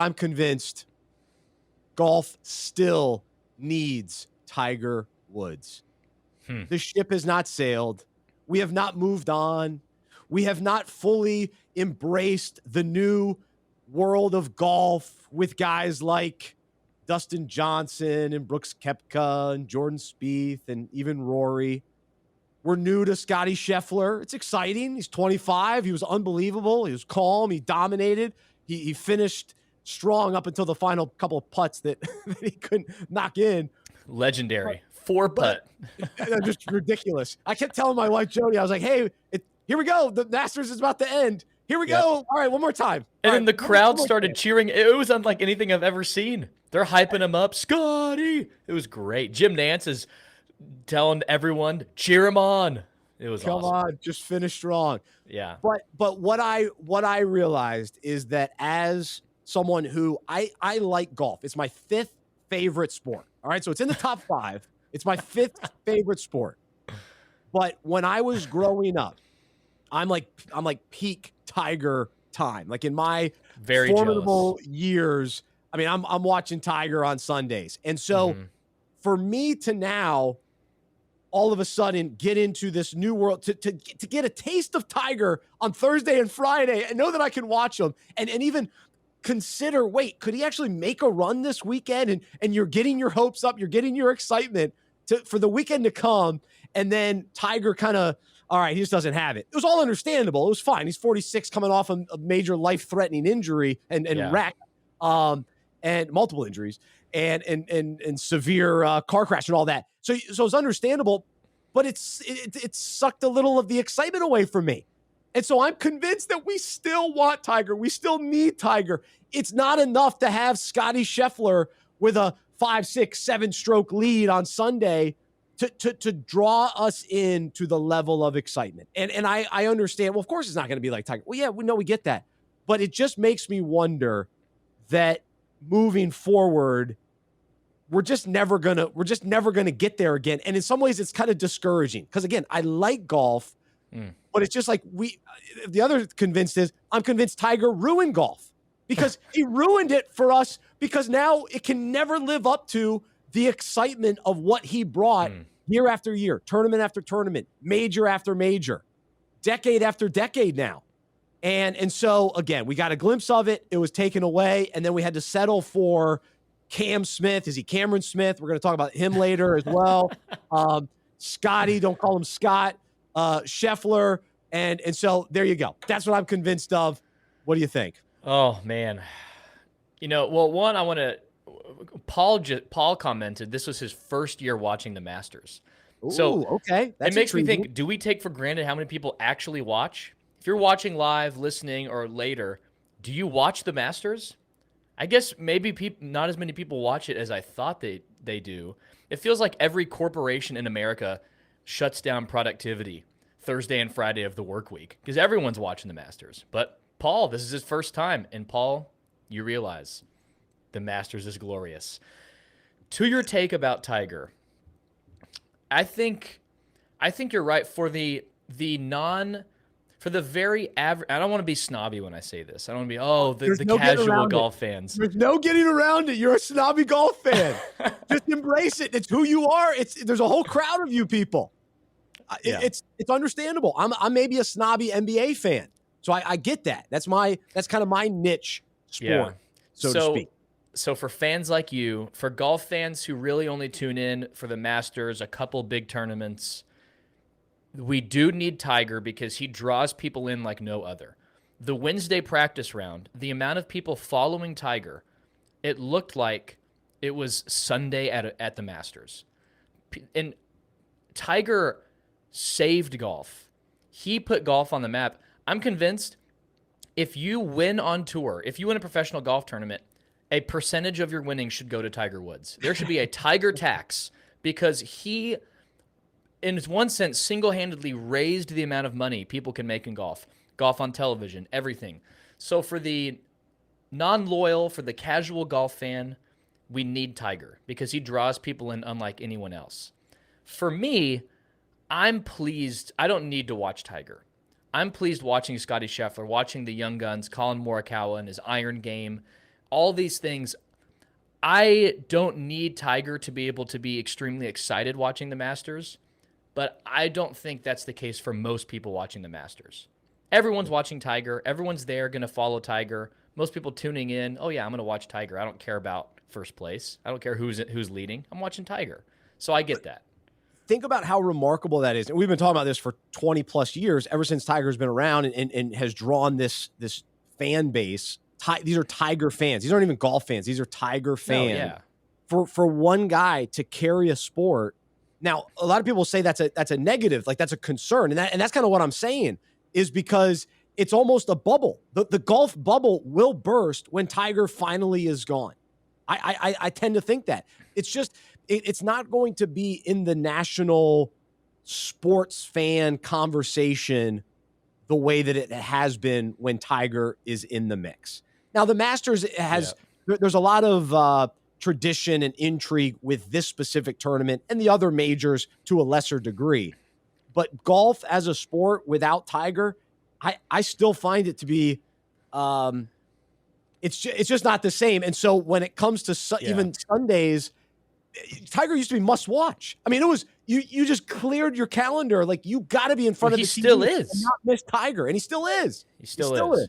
I'm convinced golf still needs Tiger Woods. The ship has not sailed. We have not moved on. We have not fully embraced the new world of golf with guys like Dustin Johnson and Brooks Koepka and Jordan Spieth and even Rory. We're new to Scotty Scheffler. It's exciting. He's 25. He was unbelievable. He was calm. He dominated. He finished strong up until the final couple of putts that he couldn't knock in. Legendary. 4-putt. Just ridiculous. I kept telling my wife, Jody, I was like, hey, here we go. The Masters is about to end. Here we go. All right, one more time. And then the crowd started cheering. It was unlike anything I've ever seen. They're hyping him up. Scotty. It was great. Jim Nance is telling everyone, cheer him on. It was awesome. Come on, just finish strong. Yeah. But what I realized is that as someone who I like golf, it's my 5th favorite sport. All right, so it's in the top 5. It's my 5th favorite sport. But when I was growing up, I'm like peak Tiger time. Like in my formidable years, I mean, I'm watching Tiger on Sundays. And so for me to now all of a sudden get into this new world, to get a taste of Tiger on Thursday and Friday and know that I can watch him and even consider, wait, could he actually make a run this weekend? And you're getting your hopes up, you're getting your excitement for the weekend to come. And then Tiger kind of, all right, he just doesn't have it. It was all understandable. It was fine. He's 46 coming off a major life-threatening injury and wreck, and multiple injuries and severe car crash and all that. So it's understandable, but it sucked a little of the excitement away from me. And so I'm convinced that we still want Tiger. We still need Tiger. It's not enough to have Scotty Scheffler with a 5, 6, 7 stroke lead on Sunday to draw us into the level of excitement. And I understand, well, of course it's not going to be like Tiger. Well, yeah, we get that. But it just makes me wonder that moving forward, we're just never gonna get there again. And in some ways it's kind of discouraging because again, I like golf, but it's just like the other convinced is I'm convinced Tiger ruined golf because he ruined it for us because now it can never live up to the excitement of what he brought year after year, tournament after tournament, major after major, decade after decade now. And so again, we got a glimpse of it. It was taken away. And then we had to settle for Cam Smith. Is he Cameron Smith? We're going to talk about him later as well. Scotty, don't call him Scott. Scheffler. And so there you go. That's what I'm convinced of. What do you think? Oh, man. Well, one, I want to – Paul commented this was his first year watching the Masters. Ooh, so okay. That's it makes intriguing. me think, do we take for granted how many people actually watch? If you're watching live, listening, or later, do you watch the Masters? I guess maybe not as many people watch it as I thought they do. It feels like every corporation in America shuts down productivity Thursday and Friday of the work week because everyone's watching the Masters. But Paul, this is his first time. And Paul, you realize the Masters is glorious. To your take about Tiger, I think you're right for the very average. I don't want to be snobby when I say this. I don't want to be, the casual golf fans. There's no getting around it. You're a snobby golf fan. Just embrace it. It's who you are. There's a whole crowd of you people. It's understandable. I'm maybe a snobby NBA fan. So I get that. That's kind of my niche sport, so to speak. So for fans like you, for golf fans who really only tune in for the Masters, a couple big tournaments, we do need Tiger because he draws people in like no other. The Wednesday practice round, the amount of people following Tiger, it looked like it was Sunday at the Masters. And Tiger saved golf. He put golf on the map. I'm convinced if you win on tour, if you win a professional golf tournament, a percentage of your winnings should go to Tiger Woods. There should be a Tiger tax because he, in one sense, single-handedly raised the amount of money people can make in golf on television, everything. So for the non-loyal, for the casual golf fan, we need Tiger because he draws people in unlike anyone else. For me, I'm pleased. I don't need to watch Tiger. I'm pleased watching Scotty Scheffler, watching the young guns, Colin Morikawa and his iron game. all these things. I don't need Tiger to be able to be extremely excited watching the Masters, but I don't think that's the case for most people watching the Masters. Everyone's watching Tiger. Everyone's there going to follow Tiger. Most people tuning in, oh yeah, I'm going to watch Tiger. I don't care about first place. I don't care who's leading. I'm watching Tiger. So I get that. Think about how remarkable that is. And we've been talking about this for 20 plus years, ever since Tiger's been around and has drawn this fan base. These are Tiger fans. These aren't even golf fans. These are Tiger fans. No, yeah. For one guy to carry a sport. Now, a lot of people say that's a negative, like that's a concern. And that's kind of what I'm saying, is because it's almost a bubble. The golf bubble will burst when Tiger finally is gone. I tend to think that. It's just, it's not going to be in the national sports fan conversation the way that it has been when Tiger is in the mix. Now, the Masters has, there's a lot of tradition and intrigue with this specific tournament and the other majors to a lesser degree. But golf as a sport without Tiger, I still find it to be, it's just not the same. And so when it comes to even Sundays, Tiger used to be must watch. I mean, it was, you just cleared your calendar. Like, you got to be in front of the TV. He still is. And not miss Tiger. And he still is. He still is.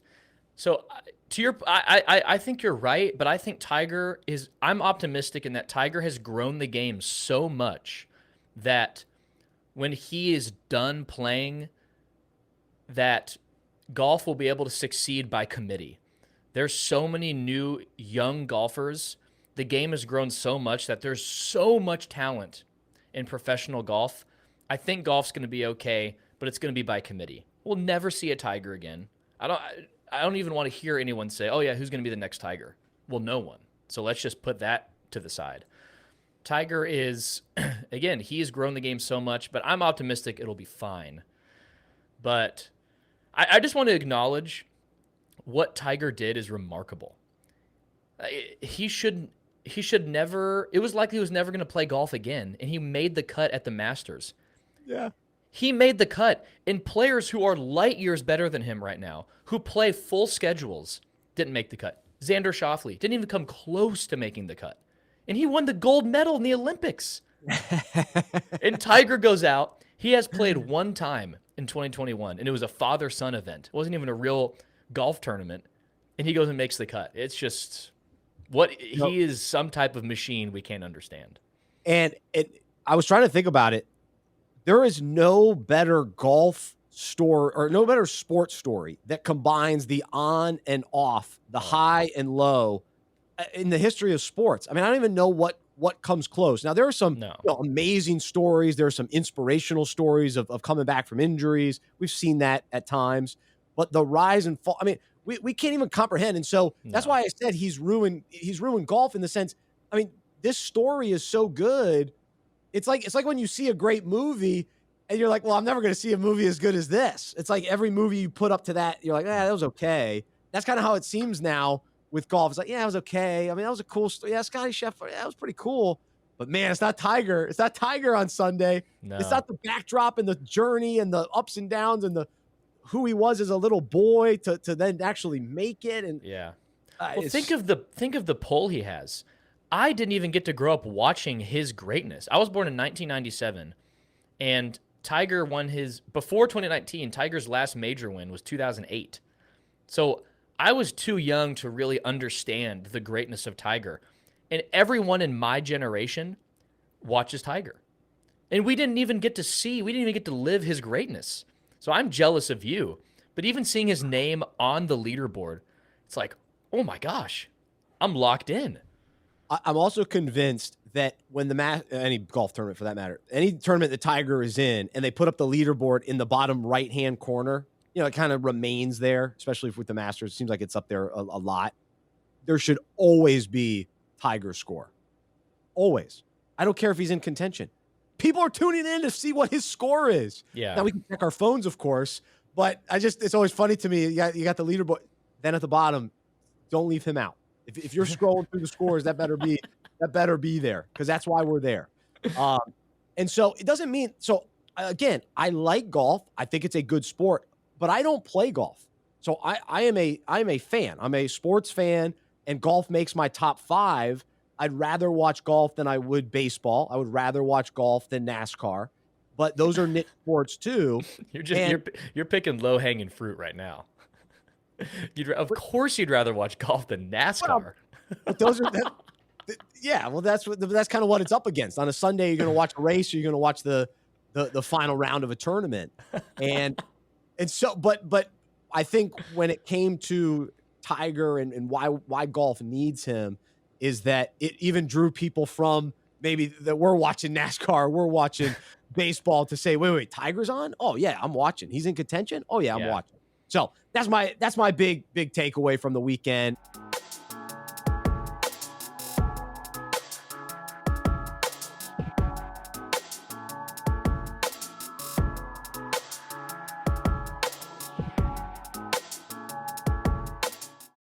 So to your, I think you're right, but I think Tiger is, I'm optimistic in that Tiger has grown the game so much that when he is done playing, that golf will be able to succeed by committee. There's so many new young golfers. The game has grown so much that there's so much talent in professional golf. I think golf's going to be okay, but it's going to be by committee. We'll never see a Tiger again. I don't even want to hear anyone say, oh yeah, who's going to be the next Tiger? Well, no one. So let's just put that to the side. Tiger is, again, he has grown the game so much, but I'm optimistic it'll be fine. But I just want to acknowledge what Tiger did is remarkable. He should never, it was likely he was never going to play golf again, and he made the cut at the Masters. Yeah. He made the cut, and players who are light years better than him right now, who play full schedules, didn't make the cut. Xander Schauffele didn't even come close to making the cut. And he won the gold medal in the Olympics. And Tiger goes out. He has played one time in 2021, and it was a father-son event. It wasn't even a real golf tournament. And he goes and makes the cut. It's just, he is some type of machine we can't understand. And I was trying to think about it. There is no better golf story or no better sports story that combines the on and off, the high and low in the history of sports. I mean, I don't even know what comes close. Now, there are some amazing stories. There are some inspirational stories of coming back from injuries. We've seen that at times. But the rise and fall, I mean, we can't even comprehend. And so that's why I said he's ruined golf in the sense, I mean, this story is so good. It's like when you see a great movie and you're like, well, I'm never going to see a movie as good as this. It's like every movie you put up to that, you're like, that was okay. That's kind of how it seems now with golf. It's like, yeah, it was okay. I mean, that was a cool story. Yeah, Scotty Scheffler, that was pretty cool. But man, it's not Tiger. It's not Tiger on Sunday. No. It's not the backdrop and the journey and the ups and downs and the who he was as a little boy to then actually make it. And well, think of the pull he has. I didn't even get to grow up watching his greatness. I was born in 1997, and Tiger won before 2019, Tiger's last major win was 2008. So I was too young to really understand the greatness of Tiger. And everyone in my generation watches Tiger. And we didn't even get to live his greatness. So I'm jealous of you. But even seeing his name on the leaderboard, it's like, oh my gosh, I'm locked in. I'm also convinced that when any golf tournament for that matter, any tournament that Tiger is in, and they put up the leaderboard in the bottom right-hand corner, it kind of remains there, especially with the Masters. It seems like it's up there a lot. There should always be Tiger's score. Always. I don't care if he's in contention. People are tuning in to see what his score is. Yeah. Now we can check our phones, of course, but it's always funny to me. You got the leaderboard. Then at the bottom, don't leave him out. If you're scrolling through the scores, that better be there, because that's why we're there. And so it doesn't mean, so again, I like golf. I think it's a good sport, but I don't play golf. So I am a fan. I'm a sports fan. and golf makes my top 5, I'd rather watch golf than I would baseball. I would rather watch golf than NASCAR, but those are niche sports too. You're just And you're picking low hanging fruit right now. Of but, course you'd rather watch golf than well, NASCAR. but those are yeah, well, that's kind of what it's up against. On a Sunday, you're going to watch a race, or you're going to watch the final round of a tournament, and so, but I think when it came to Tiger and why golf needs him is that it even drew people from maybe that we're watching NASCAR, we're watching baseball to say, wait, Tiger's on? Oh yeah, I'm watching. He's in contention? Oh yeah, I'm watching. So that's my big takeaway from the weekend.